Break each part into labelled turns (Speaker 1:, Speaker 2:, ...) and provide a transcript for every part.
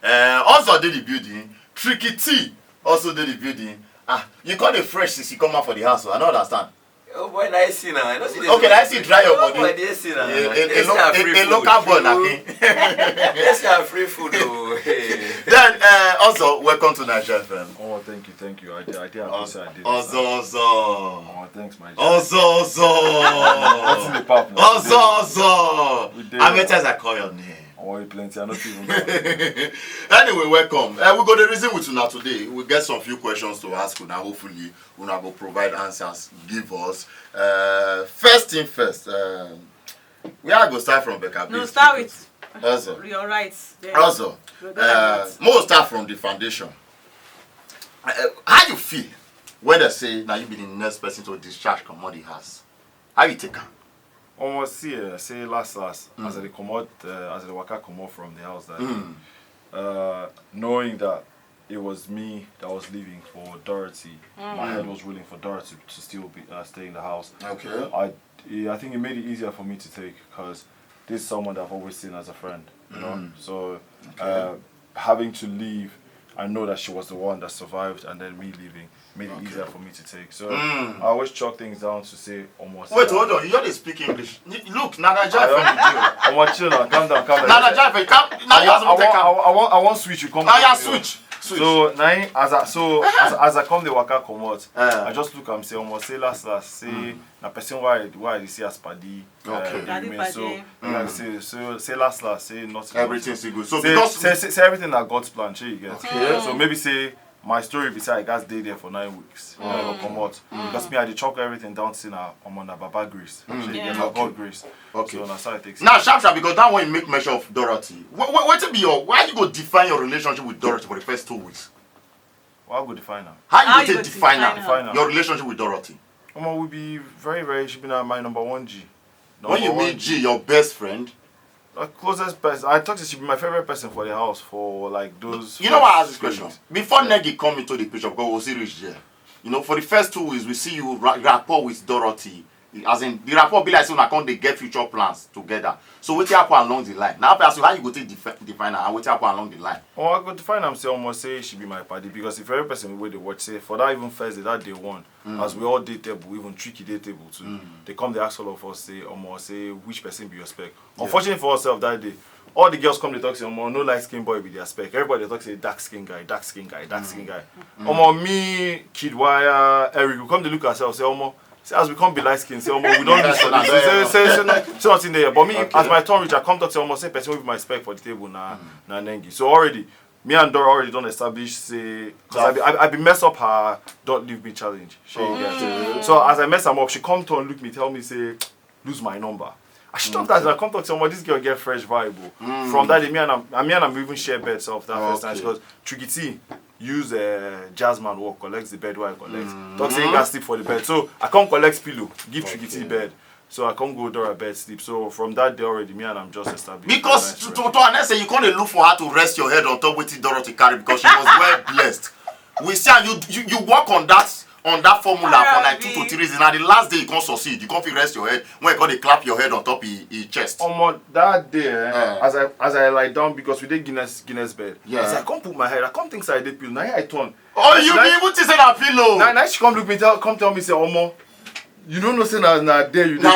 Speaker 1: Also did the building. Trikytee also did the building. You call it fresh since you come out for the house, so I don't understand.
Speaker 2: Oh boy, nice now. I don't see this.
Speaker 1: Okay, I see dry your body.
Speaker 2: Oh boy, this now.
Speaker 1: A local boy, Naki.
Speaker 2: Let's have free food, though.
Speaker 1: Then, also, welcome to Naija FM.
Speaker 3: Oh, thank you. I did appreciate it.
Speaker 1: Ozo.
Speaker 3: Oh, thanks, my
Speaker 1: Ozo.
Speaker 3: What's in the pap now?
Speaker 1: Ozo. How many times I call your name?
Speaker 3: I want you plenty. I not even.
Speaker 1: Anyway, welcome. We got the reason with Una today. We get some few questions to ask Una. Hopefully, Una will provide answers. Give us. First thing first. We are going to start from Becca.
Speaker 4: No, start with
Speaker 1: Ozo.
Speaker 4: your rights.
Speaker 1: Also, more start from the foundation. How you feel when they say now you be the next person to discharge commodity house? How you take it?
Speaker 3: Almost say last as they come out, as they waka come out from the house that knowing that it was me that was leaving for Dorothy. My head was ruling for Dorothy to still be stay in the house.
Speaker 1: Okay.
Speaker 3: I think it made it easier for me to take because this is someone that I've always seen as a friend. You know, so having to leave, I know that she was the one that survived, and then me leaving made it easier for me to take. So I always chalk things down to say almost.
Speaker 1: Wait, hold on. You just speak English. Look, Naija FM.
Speaker 3: I want chill now. Calm down.
Speaker 1: Naija FM.
Speaker 3: I want switch. You come.
Speaker 1: Switch.
Speaker 3: So now, as I come the waka come out, I just look and say almost say last say na person why they see as paddy. Say last say nothing.
Speaker 1: Everything's good. So
Speaker 3: say everything that God's plan. You get. So maybe say my story beside I guys stay there for 9 weeks. I come out because me I chalk everything down to now I'm on a Baba grace. God grace.
Speaker 1: Okay.
Speaker 3: So that's how it takes.
Speaker 1: Now sharp because that one you make measure of Dorothy. What to be why you go define your relationship with Dorothy for the first 2 weeks?
Speaker 3: Well, I go define her.
Speaker 1: How you define her? Your relationship with Dorothy?
Speaker 3: Will be very she be my number 1 G.
Speaker 1: When you mean G, your best friend?
Speaker 3: Closest person. I thought she be my favorite person for the house for like those.
Speaker 1: You know why I ask this question? Before Nengi come into the picture, because we'll see reach there. You know, for the first 2 weeks, we see you rapport with Dorothy. As in, the rapport be like so now they get future plans together. So what happen along the line? Now I ask you how you go to define her and what happen along the line?
Speaker 3: Oh, I go define her say almost say she be my party because if every person where they watch say for that even first day that day one, as we all date table, even Trikytee table too, they come they ask all of us say almost say which person be your spec. Unfortunately for ourselves that day, all the girls come they talk say almost no light skin boy be their spec. Everybody they talk say dark skin guy. Almost me, Kid Wire, Eric, we come to look at ourselves say almost. As we can't be light skin, say, we don't need say nothing there. But me, as my turn reach, I come to say, almost say, person with my spec for the table, na Nengi. So already, me and Dora already don't establish, say, because I be mess up her, don't leave me challenge. So as I mess them up, she come to and look me, tell me, say, lose my number. I should that I come to someone, this girl get fresh vibe. From that day, me and I'm even share beds off that first time because Trikytee use Jasmine work, collects the bed where I collect. Talk say you can sleep for the bed. So I come collect pillow, give Trikytee bed. So I come go Dora bed sleep. So from that day already, me and I'm just established.
Speaker 1: Because to honest, you can't look for her to rest your head on top with Dorothy carry because she was well blessed. We see you work on that formula for like 2 to 3 days. Now the last day you can't succeed. You can't feel rest your head when you can't clap your head on top his chest.
Speaker 3: That day, as I lie down because we did Guinness bed. As I can't put my head, I can't think inside the pillow. Now here I turn.
Speaker 1: Oh, you be able to say that pillow.
Speaker 3: Now she come look me tell me say Omo. You don't know say na there you
Speaker 1: dey. I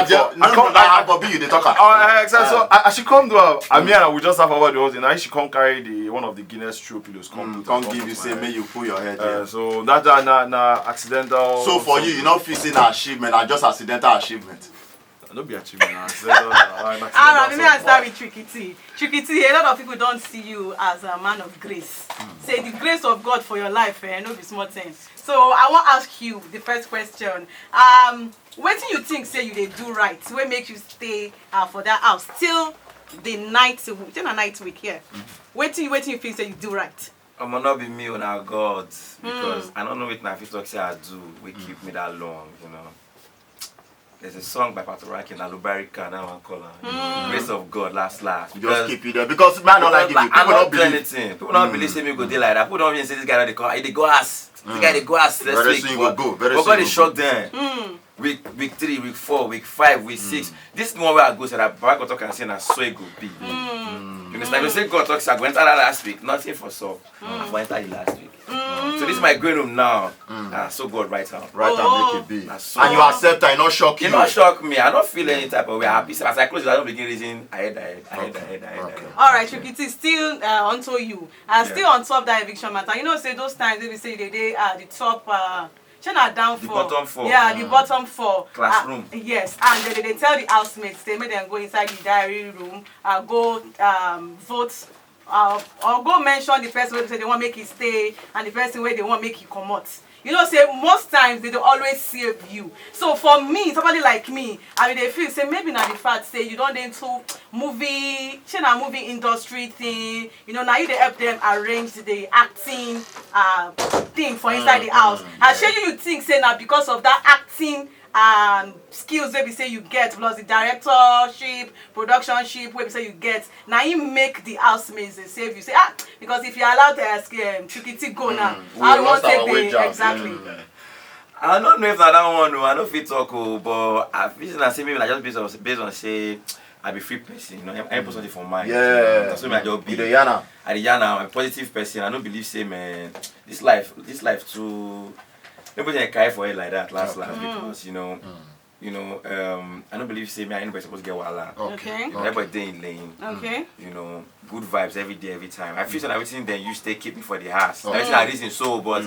Speaker 1: go be you dey talk.
Speaker 3: Exactly. So I she come to her. I mean, we just have about the whole thing. Now she come carry one of the Guinness throw pillows.
Speaker 1: Come give you say may you pull your head.
Speaker 3: So that na accidental.
Speaker 1: So for you not fixing an achievement, and just accidental achievement.
Speaker 3: No be achievement.
Speaker 4: Alright, let me start with Trikytee. Trikytee, a lot of people don't see you as a man of grace. Say the grace of God for your life, no be small thing. So I want to ask you the first question. What do you think say you they do right? What make you stay for that house till the night week here? What do you think say you do right?
Speaker 2: I'm not be me on our God because I don't know what my talk say I do. We keep me that long, you know. There's a song by Patoraki and Alubarika now one call Grace of God last.
Speaker 1: You just keep it there because man don't like it. People don't believe
Speaker 2: anything. People don't believe say me go day like that. People don't even say this guy they go ass. This guy they go ass. Let's
Speaker 1: go.
Speaker 2: But God is shocked then. week 3, week 4, week 5, week 6. This one where I go, so that Baba talk and say, na so it go be. You understand? You say God talks, I go enter that last week, nothing for so. I go enter the last week. So this is my going home now. So God right now.
Speaker 1: Right and make it be.
Speaker 2: So
Speaker 1: And you accept it, not shock you.
Speaker 2: it not shock me. I don't feel any type of way. Happy. So as I close it, I don't begin reason ahead.
Speaker 4: All right, Trikytee, still onto you. And still on top that eviction matter. You know, say those times they will say they are the top. Down
Speaker 2: The
Speaker 4: for
Speaker 2: bottom 4.
Speaker 4: yeah, the bottom 4
Speaker 2: Classroom.
Speaker 4: Yes, and they tell the housemates, they make them go inside the diary room, go vote, or go mention the person where they say they want to make it stay, and the person where they want to make it come out. You know, say most times they don't always save you. So for me, somebody like me, I mean, they feel say maybe not the fact say you don't into movie industry thing. You know, now you they help them arrange the acting thing for inside the house. I show you think say now because of that acting skills where we say you get plus the directorship, productionship where we say you get. Now you make the housemates they save you. Say because if you allow the Trikytee go now, I won't take the exactly.
Speaker 2: I don't know if that one. I don't feel talk, but I feel say maybe I just based on say I be free person. You know, I put something for mine.
Speaker 1: Yeah.
Speaker 2: That's what I just be.
Speaker 1: You the Yana.
Speaker 2: I the Yana. I'm a positive person. I don't believe say man. This life too. Nobody can cry for it like that last because you know, I don't believe say me anybody supposed to get wala.
Speaker 4: Okay.
Speaker 2: Everybody day in lane.
Speaker 4: Okay.
Speaker 2: You know, good vibes every day, every time. I feel so everything then you stay keep me for the house. Everything I reason so, but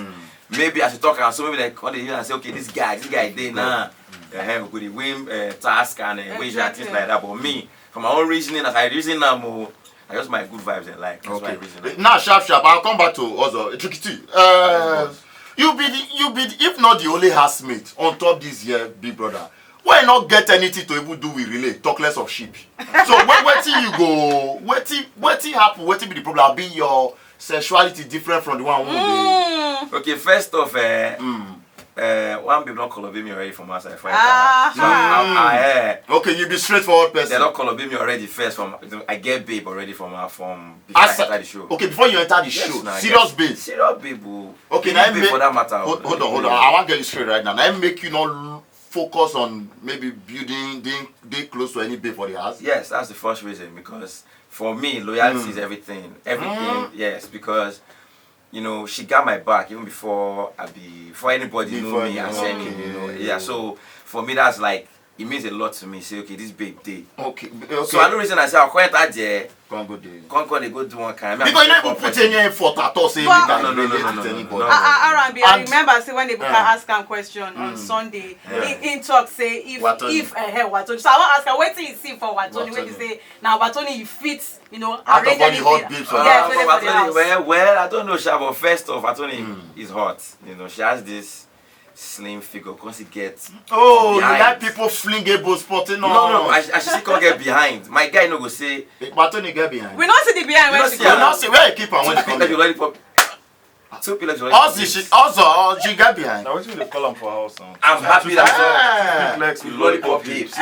Speaker 2: maybe I should talk and so maybe like on the year and say, okay, this guy day now. We could win task and wage and things like that. But me, for my own reasoning, as I reason now more, I just my good vibes and like that's why I reason.
Speaker 1: Now sharp. I'll come back to Ozo. Trikytee. You be if not the only housemate on top this year, big brother. Why not get anything to even do with relate? Talk less of sheep. So where till you go? Where till happen? Where till be the problem? Be your sexuality different from the one who
Speaker 2: Okay, first off, one people not Kolobi me already from outside.
Speaker 1: Okay, you be straightforward person.
Speaker 2: They not Kolobi me already first from. I get babe already from before I enter the show.
Speaker 1: Okay, before you enter the show, serious babe.
Speaker 2: Serious babe.
Speaker 1: Okay, now
Speaker 2: babe for that matter.
Speaker 1: Hold on. I want to get you straight right now. Now make you not focus on maybe building, being close to any babe for the house.
Speaker 2: Yes, that's the first reason because for me loyalty is everything. Yes, because. You know, she got my back even before anybody knew me and said me, you know. Yeah, so for me that's like it means a lot to me. Say, okay, this babe day.
Speaker 1: Okay.
Speaker 2: So I know reason I say I'll quite out there.
Speaker 1: Can't go there.
Speaker 2: They go do one kind.
Speaker 1: Because you never put any effort at all. Say
Speaker 2: no.
Speaker 4: I remember say when they ask him question on Sunday, in talk say if Watoni. So I want ask her what you see for Watoni when you say now Watoni you fit, you know, arrange anything.
Speaker 2: Well, I don't know, but first off, Watoni is hot. You know, she has this slim figure because he gets
Speaker 1: you like people fling a both spotting
Speaker 2: no I should can't get behind my guy no go say
Speaker 1: Watoni get behind
Speaker 4: we not see the behind when she
Speaker 1: come not see where you keep her when you come also she get behind
Speaker 3: now what you call him for house now
Speaker 2: I'm happy that
Speaker 3: with
Speaker 2: lollipop babes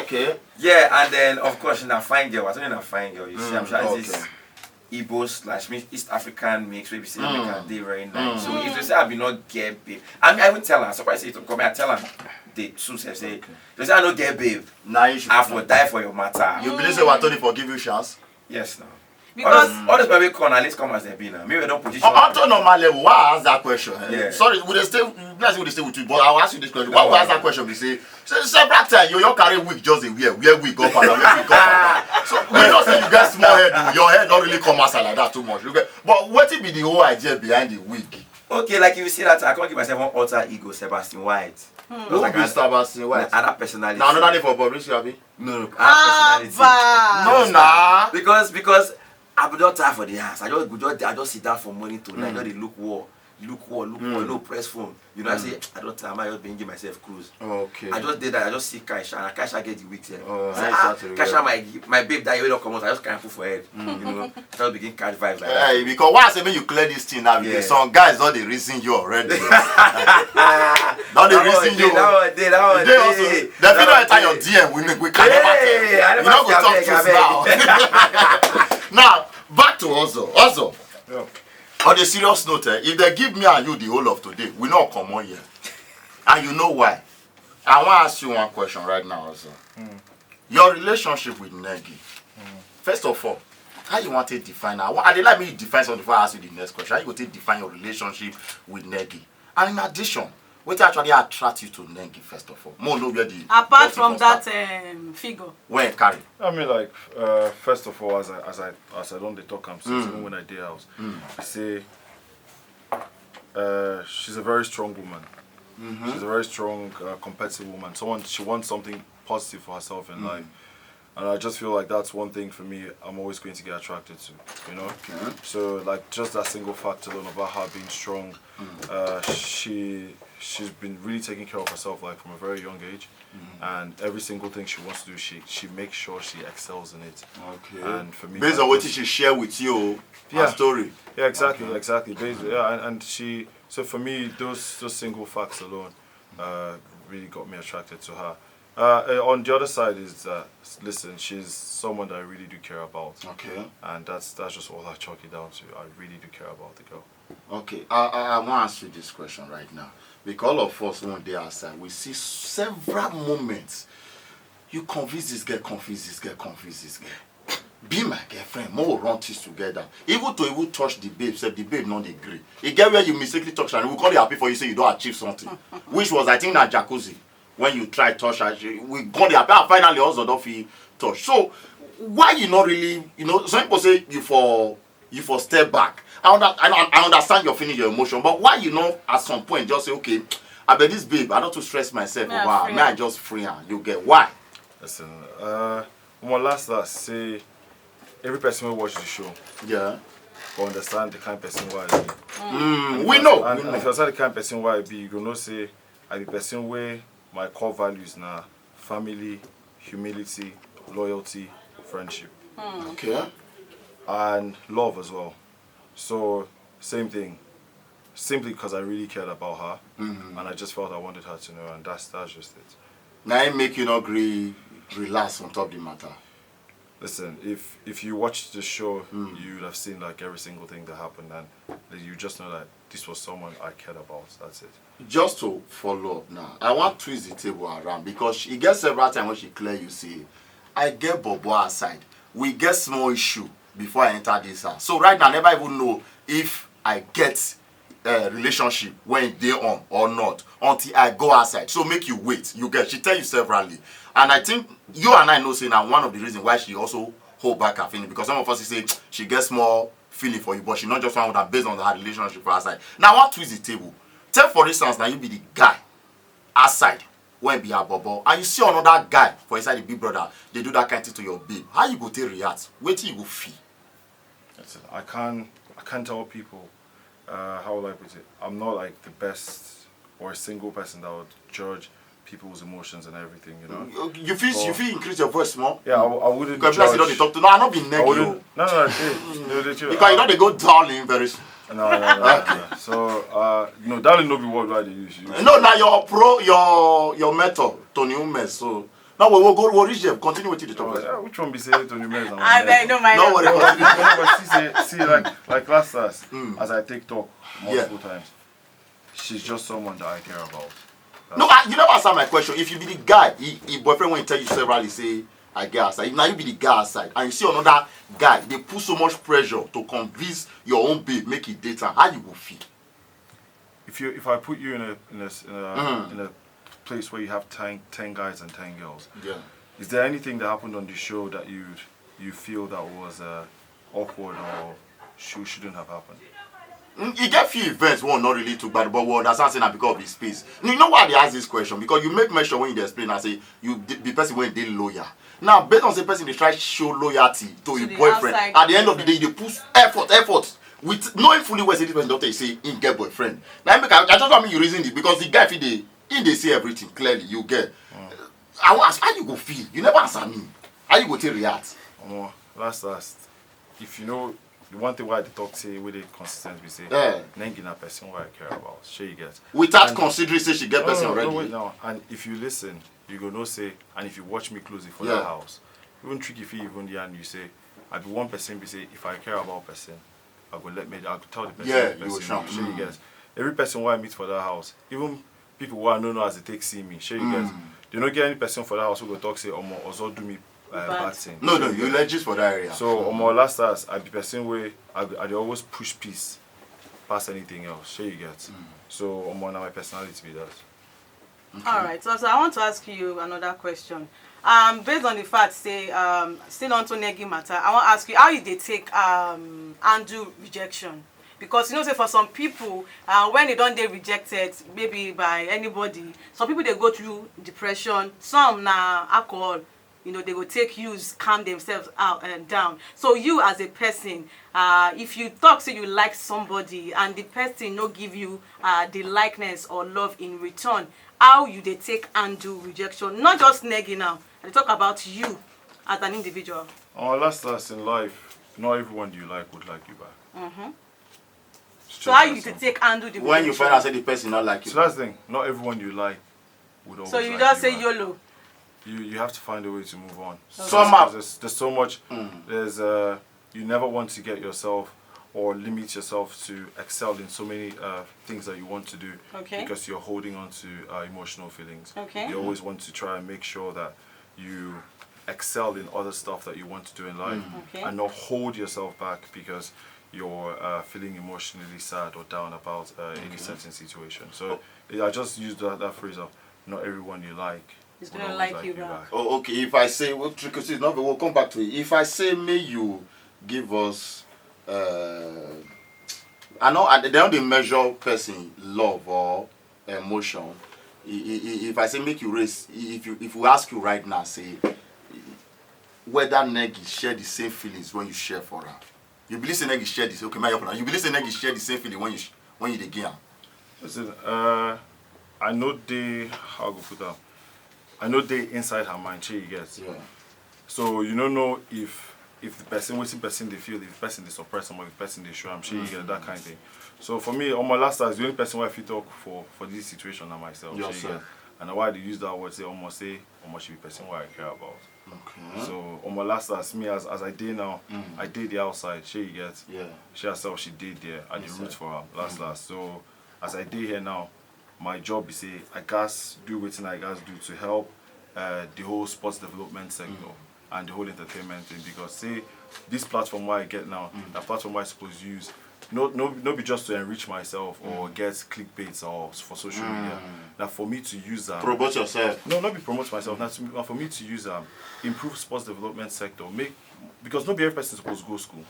Speaker 1: okay
Speaker 2: yeah and then of course she's a fine girl Watoni a fine girl you see I'm sure this Igbo / East African mix where we say they very nice. So if they say I be not get babe, I will tell her. Surprise say to come I tell her they soon say they say I don't get babe.
Speaker 1: Now you should
Speaker 2: I will die for your matter.
Speaker 1: You believe say Watoni for give you chance?
Speaker 2: Yes now.
Speaker 4: Because
Speaker 2: all those baby come at least come as they be now. Maybe we don't position.
Speaker 1: On to normal level, why I ask that question?
Speaker 2: Yeah.
Speaker 1: Sorry, would they stay with you? But I'll ask you this question. Why I ask that question? We say several times you carry wig just a wear wig up and wear wig up and down. So we know say you get small head, your head don't really come outside like that too much. But what will be the whole idea behind the wig?
Speaker 2: Okay, like if you see that I can't give myself one alter ego, Sebastian White.
Speaker 1: Who like be Sebastian White?
Speaker 2: Other personality.
Speaker 1: Now another name for publicity, Abi?
Speaker 2: No, other personality.
Speaker 1: No, nah.
Speaker 2: Because I'm not tired for the house. I just sit down from morning to night. I just look wall, no press phone. You know, I say I don't time. I just been give myself cruise.
Speaker 1: Okay.
Speaker 2: I just did that. I just see Kaisha, and Kaisha get the weeks. Kaisha, my babe that you don't come out. I just can't put for head. You know, I just begin catch vibes like that.
Speaker 1: Hey, because why I say when you clear this thing now, some guys don't they reason you already. Don't they reason you? They feel not enter your DM. We can never tell. You know, we talk to us now. Now back to Ozo.
Speaker 3: Yeah.
Speaker 1: On a serious note, if they give me and you the whole of today, we not come on here. And you know why? I want to ask you one question right now also. Your relationship with Nengi. First of all, how you want to define her? I did like me define something before I ask you the next question. How you want to define your relationship with Nengi? And in addition, what actually attract you to Nengi first of all? More know where the
Speaker 4: apart from that figure.
Speaker 1: Where carry?
Speaker 3: I mean, like, first of all, as I don't talk, I'm saying even when I did house, I say she's a very strong woman. She's a very strong, competitive woman. She wants something positive for herself in life. And I just feel like that's one thing for me I'm always going to get attracted to, you know? So, like, just that single fact alone about her being strong, she's been really taking care of herself, like, from a very young age. And every single thing she wants to do, she makes sure she excels in it. And for me,
Speaker 1: based on what she share with you, her story.
Speaker 3: Yeah, exactly. And she, so for me, those single facts alone really got me attracted to her. On the other side is that, listen, she's someone that I really do care about. And that's just all I chalk it down to. I really do care about the girl.
Speaker 1: I want to ask you this question right now. Because all of us one day outside, we see several moments. You confuse this girl, Be my girlfriend, more run things together. Even touch the babe, the babe not agree. You get where you mistakenly touch and we call you happy for you say you don't achieve something. Which was, I think, that jacuzzi. When you try touch her, we got the happy and finally also don't feel touch. So why you not really, some people say you for step back. I understand you're feeling your emotion, but why you not at some point just say, okay, I bet this babe, I don't to stress myself over her. May I just free her? You get why?
Speaker 3: Listen, more last say every person who watch the show, will understand the kind of person who I be.
Speaker 1: We know.
Speaker 3: And if you understand the kind of person who I be, you gonna say I be person where my core values now family, humility, loyalty, friendship. And love as well. So same thing. Simply because I really cared about her and I just felt I wanted her to know, and that's just it.
Speaker 1: Now it make you not relax on top of the matter.
Speaker 3: Listen, if you watched the show, you would have seen like every single thing that happened, and you just know that this was someone I cared about. That's it.
Speaker 1: Just to follow up now, I want to twist the table around because she gets several times when she clear you say, I get Bobo outside. We get small issue before I enter this house. So right now I never even know if I get a relationship when they on or not until I go outside. So make you wait. You get, she tell you severally. And I think you and I know say now one of the reasons why she also hold back her feeling, because some of us say she gets more feeling for you, but she not just one that based on her relationship for her side. Now I want to twist the table. Tell for instance now you be the guy outside when be a bubble and you see another guy for inside the big brother, they do that kind of thing to your babe. How you go to react? Wait till you go feel.
Speaker 3: That's it. I can't tell people how will I put it. I'm not like the best or a single person that would judge people's emotions and everything, you know.
Speaker 1: You feel increase your voice more.
Speaker 3: Yeah, I wouldn't.
Speaker 1: Because you don't talk to. No, I not be negative.
Speaker 3: No,
Speaker 1: because you don't they go darling very soon.
Speaker 3: No. So no, darling no be what they use.
Speaker 1: No, now your method Tony Umes. So now we'll reach them. Continue with the topic.
Speaker 3: Which one be say Tony Umes?
Speaker 4: I know my.
Speaker 1: No worry.
Speaker 3: See, like last as I take talk multiple times, she's just someone that I care about.
Speaker 1: No, you never answer my question. If you be the guy, your boyfriend when he tell you severally say, I get outside. If now you be the guy outside and you see another guy, they put so much pressure to convince your own babe, make it date, how you will feel?
Speaker 3: If I put you in a place where you have 10 guys and 10 girls, is there anything that happened on the show that you feel that was awkward or shouldn't have happened?
Speaker 1: You get few events one not really too bad, but we understand saying that because of his space. You know why they ask this question? Because you make mention when you explain and say you the person when they loyal. Now based on the person they try to show loyalty to his boyfriend. Outside. At the end of the day, they put effort with knowing fully well say this person doctor say he get boyfriend. Now I just want me you reason it because the guy if they say everything clearly you get. I will ask how you go feel. You never answer me. How you go to react?
Speaker 3: Last. If you know. The one thing why the talk say with the consistency we say Nengi na person who I care about. Sure you get.
Speaker 1: Without considering say she get person already.
Speaker 3: No, wait, no. And if you listen, you go no say, and if you watch me closely for that house, even Trikytee even the and you say, I be one person be say if I care about person, I go tell the person.
Speaker 1: Yeah,
Speaker 3: the
Speaker 1: you will
Speaker 3: person,
Speaker 1: shout.
Speaker 3: shey you get. Every person who I meet for that house, even people who I don't know as they take see me, shey you get. They don't get any person for that house who go talk say, Ozo do me bad thing.
Speaker 1: No,
Speaker 3: Shey
Speaker 1: you
Speaker 3: get.
Speaker 1: legit for that area.
Speaker 3: So last last, I be person where I dey always push peace past anything else. Shey you get. So now my personality be that.
Speaker 4: All right. So I want to ask you another question. Based on the fact, say, still on to Nengi matter, I want to ask you how you they take undo rejection. Because you know, say for some people, when they don't get rejected, maybe by anybody, some people they go through depression. Some now alcohol, you know, they will take use, calm themselves out and down. So you as a person, if you talk, say you like somebody, and the person no give you the likeness or love in return, how you they take undo rejection? Not just Nengi now. I talk about you as an individual.
Speaker 3: Last in life, not everyone you like would like you back.
Speaker 4: So how you to take undo the
Speaker 1: when you
Speaker 4: rejection?
Speaker 1: find out say the person not like you.
Speaker 3: So that's the thing. Not everyone you like would always
Speaker 4: So you
Speaker 3: like
Speaker 4: just say
Speaker 3: back.
Speaker 4: YOLO.
Speaker 3: You have to find a way to move on.
Speaker 1: Somehow.
Speaker 3: There's so much. There's you never want to get yourself or limit yourself to excel in so many things that you want to do.
Speaker 4: Okay.
Speaker 3: Because you're holding on to emotional feelings.
Speaker 4: Okay.
Speaker 3: You always want to try and make sure that you excel in other stuff that you want to do in life,
Speaker 4: Okay.
Speaker 3: and not hold yourself back because you're feeling emotionally sad or down about any certain situation. So I just use that phrase of not everyone you like
Speaker 4: It's
Speaker 3: would
Speaker 4: gonna
Speaker 3: always
Speaker 4: like you back.
Speaker 1: Oh, okay. If I say, well, Trikytee is not, we'll come back to it. If I say, may you give us, I know they don't measure person love or emotion. If I say make you raise, if we ask you right now, say whether Nengi share the same feelings when you share for her. You believe say Nengi share this? Okay, my opinion. You believe say Nengi share the same feeling when you dey give am?
Speaker 3: Listen, I know how go put that. I know they inside her mind, you get.
Speaker 1: Yeah.
Speaker 3: So you don't know if the person, what the person they feel, if the person they suppress them or if the person they show them, you get that kind of thing. So for me, on my last time, the only person where I feel talk for this situation are myself.
Speaker 1: Yes,
Speaker 3: you get. And why they use that word say almost should be the person where I care about.
Speaker 1: Okay.
Speaker 3: So on my last as me as I did now, I did the outside, you get.
Speaker 1: Yeah.
Speaker 3: She herself she did there and the
Speaker 1: Yes,
Speaker 3: root
Speaker 1: sir.
Speaker 3: for her last. So as I did here now, my job is say I guess do what I guess do to help the whole sports development sector and the whole entertainment thing, because say this platform where I get now, that platform where I supposed to use no be just to enrich myself or get clickbaits or for social media. Now for me to use that
Speaker 1: Promote yourself.
Speaker 3: no, not be promote myself. Now for me to use improve sports development sector, because not every person supposed to go to school.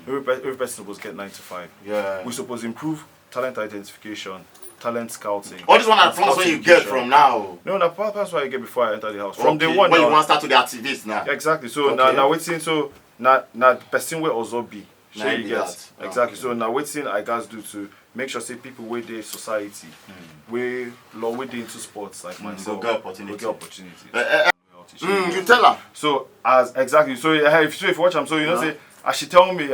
Speaker 3: Every person supposed to get 9 to 5.
Speaker 1: Yeah.
Speaker 3: We supposed to improve talent identification, talent scouting.
Speaker 1: All this one are
Speaker 3: and
Speaker 1: plans
Speaker 3: sports
Speaker 1: when you get
Speaker 3: education.
Speaker 1: from now.
Speaker 3: No, that's what I get before I enter the house. From
Speaker 1: Okay,
Speaker 3: day one
Speaker 1: when
Speaker 3: now,
Speaker 1: you want to start to the activists now.
Speaker 3: exactly. So
Speaker 1: Okay.
Speaker 3: now waiting. So now person where also be.
Speaker 1: Now
Speaker 3: Sure
Speaker 1: you
Speaker 3: you
Speaker 1: be
Speaker 3: get
Speaker 1: that.
Speaker 3: exactly.
Speaker 1: Okay.
Speaker 3: So now waiting I guys do to make sure say people where they society, where law where they into sports like myself,
Speaker 1: get opportunity.
Speaker 3: go get opportunities.
Speaker 1: You tell her.
Speaker 3: So as exactly. So if you watch them, so you know say as she tell me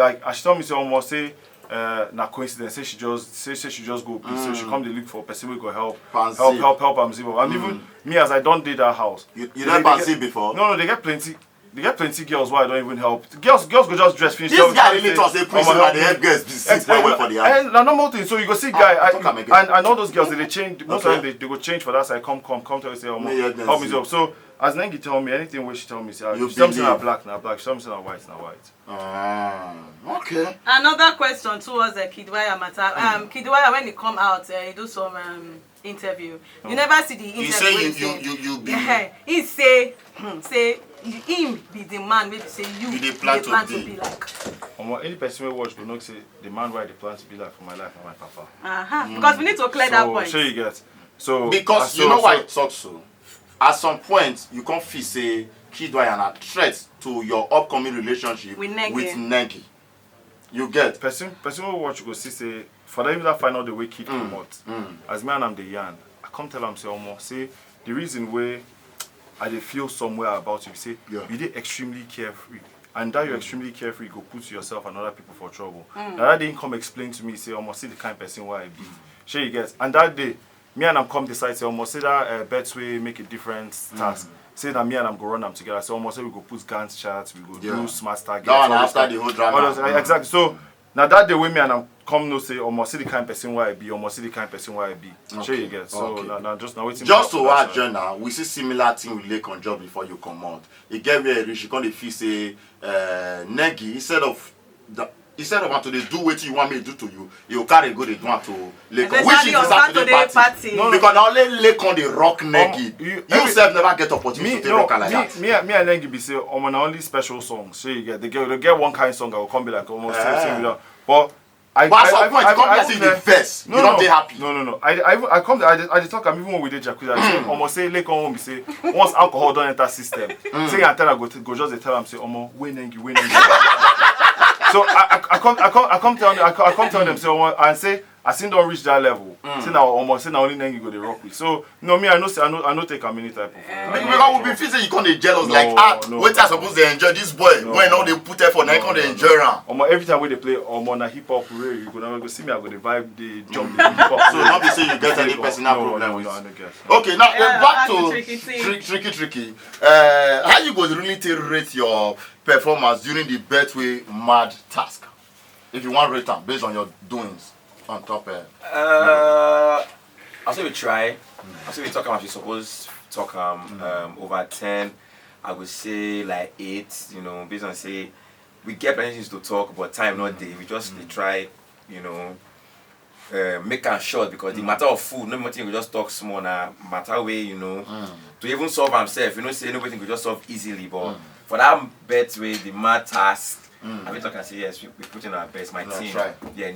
Speaker 3: say almost say na coincidence. Say she just go please. So she come to look for person who go help am zero. And even me as I don't did that house.
Speaker 1: You
Speaker 3: they
Speaker 1: never
Speaker 3: get-
Speaker 1: see before?
Speaker 3: No, they get plenty. They get plenty girls why I don't even help. Girls go just dress finish.
Speaker 1: This
Speaker 3: tell-
Speaker 1: guy
Speaker 3: tell
Speaker 1: really
Speaker 3: say,
Speaker 1: thought say please
Speaker 3: "Omo,
Speaker 1: so
Speaker 3: help
Speaker 1: the
Speaker 3: me."
Speaker 1: head girls be sick well for the house.
Speaker 3: And na normal thing. So you go see guy
Speaker 1: talk am again.
Speaker 3: and all those girls they change. Most of
Speaker 1: Okay.
Speaker 3: them they go change for that side. Come tell you say
Speaker 1: Me hear them
Speaker 3: help me
Speaker 1: say.
Speaker 3: up. So as Nengi tell me anything where she tell me say
Speaker 1: You
Speaker 3: she tell me say na
Speaker 1: believe.
Speaker 3: black. She tell me say na white.
Speaker 1: Okay.
Speaker 4: Another question towards the Kidwaya matter. Kidwaya, when he come out, he do some interview. You never see the interview.
Speaker 1: You say
Speaker 4: where
Speaker 1: you be.
Speaker 4: Yeah, he say him be the man. Maybe say you
Speaker 1: dey plan to
Speaker 4: to
Speaker 1: be.
Speaker 4: be like.
Speaker 3: Any person we watch will not say the man why they plan to be like for my life and my papa.
Speaker 4: Because we need to clear that point.
Speaker 3: Sure you get. So
Speaker 1: Because you know why it talks so. At some point, you can't feel say Kidwaya na threat to your upcoming relationship
Speaker 4: With Nengi.
Speaker 1: Nengi. You get.
Speaker 3: person will watch go see say for them that find out the way kid come out. As me and I'm the yarn, I come tell them say almost say the reason why I dey feel somewhere about you say
Speaker 1: Yeah.
Speaker 3: you dey extremely carefree. And that you're extremely carefree, go put yourself and other people for trouble. Now that day come explain to me, say almost see the kind of person where I be. Sure you get. And that day, me and I'm come decide say almost say that bets way make a different task. Say that me and I'm go run them together. So almost say we go put Gantt charts, we go do smart targets.
Speaker 1: That one
Speaker 3: all
Speaker 1: after
Speaker 3: stuff.
Speaker 1: the whole drama.
Speaker 3: All those- Exactly. So Now that day with me and I'm come no say almost see the kind of person where I be, almost see the kind of person where I be.
Speaker 1: Okay.
Speaker 3: Sure you get. So
Speaker 1: Okay.
Speaker 3: now just now waiting.
Speaker 1: Just to our journal, we see similar thing with Lake on job before you come out. You get where you can feel say Nengi instead of to do what you want me to do to you, you carry go dey do am to Lake on, which is the Saturday party.
Speaker 4: No.
Speaker 1: Because now only Lake on the rock Nengi. You self never get opportunity to rock like that.
Speaker 3: Me and Nengi be say on only special songs. So you get they get one kind of song I will come be like almost same with that. But
Speaker 1: But at some point, come and see the first. You don't be happy.
Speaker 3: No. I come. I talk. I'm even when we did jacuzzi. I say, almost say Lake on home. Say once alcohol don't enter system. Say I tell her go just they tell them say, almost we Nengi. So I come tell them say and say I still don't reach that level. Say now almost say now only Nengi go they rock with. So no me I know take a mini type of.
Speaker 1: Because we be feeling you can't dey jealous wait I suppose they enjoy this boy when all they put effort now you can't enjoy am.
Speaker 3: Every time when they play na hip hop rare you go see me I go the vibe the jump the hip hop.
Speaker 1: So not be say you get any personal problem with.
Speaker 3: No, I don't get.
Speaker 1: Okay, now back to
Speaker 4: Trikytee.
Speaker 1: How you go really rate your performance during the Betway Mad task? If you want rate them based on your doings on top.
Speaker 2: I'll say we try. I'll say we talk about we suppose talk over 10. I would say like 8. You know, based on say we get plenty things to talk, but time not day. We just they try. You know. Make am short because the matter of food, no matter you just talk small now. Matter way, you know, to even solve himself, you know, say nobody can just solve easily. But for that Betway, the mad task, I mean, I can say yes, we put in our best. My team,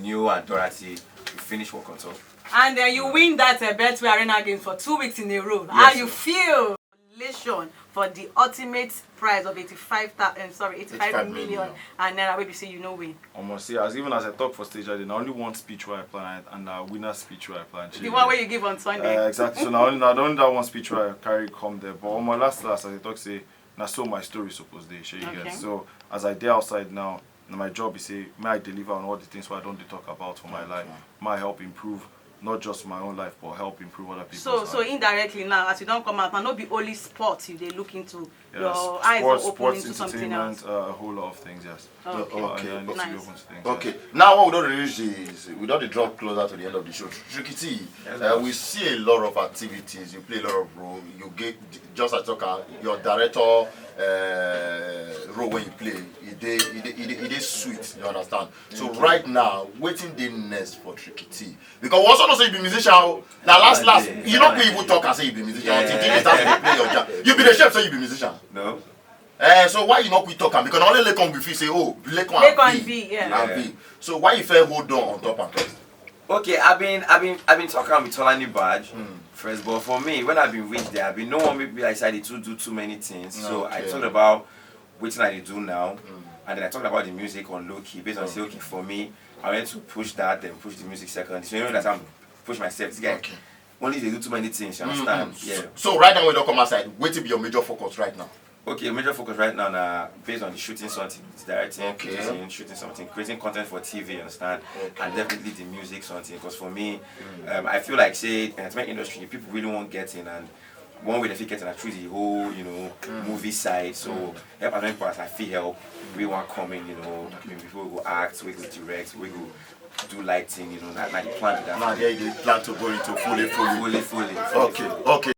Speaker 2: New and Dorothy, we finish work on top.
Speaker 4: And then you win that Betway Arena game for 2 weeks in a row. How you feel? Congratulations for the ultimate prize of 85 million, and then I will say you know win.
Speaker 3: Almost see as even as I talk for stage, I did only one speech where I plan and winner speech where I plan.
Speaker 4: The one where you give on Sunday.
Speaker 3: Exactly. So now only that one speech where I carry come there. But on my last as I talk say now so my story supposed to share you guys. So as I dey outside now, my job is say may I deliver on all the things where I don't talk about for my life. May I help improve not just my own life, but help improve other people's life.
Speaker 4: So indirectly now, as you don't come out, now not be only sports you they look into.
Speaker 3: Yes.
Speaker 4: Your eyes are open into something else.
Speaker 3: A whole lot of things, yes.
Speaker 4: Okay.
Speaker 3: I need
Speaker 4: Nice.
Speaker 3: to be open to things.
Speaker 1: Okay,
Speaker 3: Yes.
Speaker 1: now what we don't reach is we don't draw closer to the end of the show. Trikytee, we see a lot of activities. You play a lot of role. You get just as your director role when you play. It is sweet. You understand? So right now, waiting the next for Trikytee because we also don't say you be musician. Now last you don't even talk and say you be musician. Until you start to play your job. You be the chef, say you be musician.
Speaker 2: No.
Speaker 1: So why you not quit talking? Because only Lekon be say, oh, Lekon and V. And V. So why you fair hold on top and top?
Speaker 2: Okay, I've been talking with Tolani Badge first, but for me, when I've been reached there, I've been no one maybe I decided to do too many things. So I talked about what I do now, and then I talked about the music on low key. Based on say, okay, for me, I went to push that, then push the music second. So you know that I'm push myself. This guy only they do too many things. You understand? Yeah.
Speaker 1: So right now when you don't come outside, what will be your major focus right now?
Speaker 2: Okay, major focus right now based on the shooting something, directing,
Speaker 1: Okay.
Speaker 2: producing, shooting something, creating content for TV, you understand?
Speaker 1: Okay.
Speaker 2: And definitely the music something. Because for me, I feel like say entertainment industry, people really won't get in, and one way they feel getting through the whole, you know, movie side. So help as many parts I feel help. We want coming, you know, people who go act, we go direct, we go do lighting, you know, like the plan to that.
Speaker 1: Now they plan to go into fully.
Speaker 2: Fully.
Speaker 1: Okay.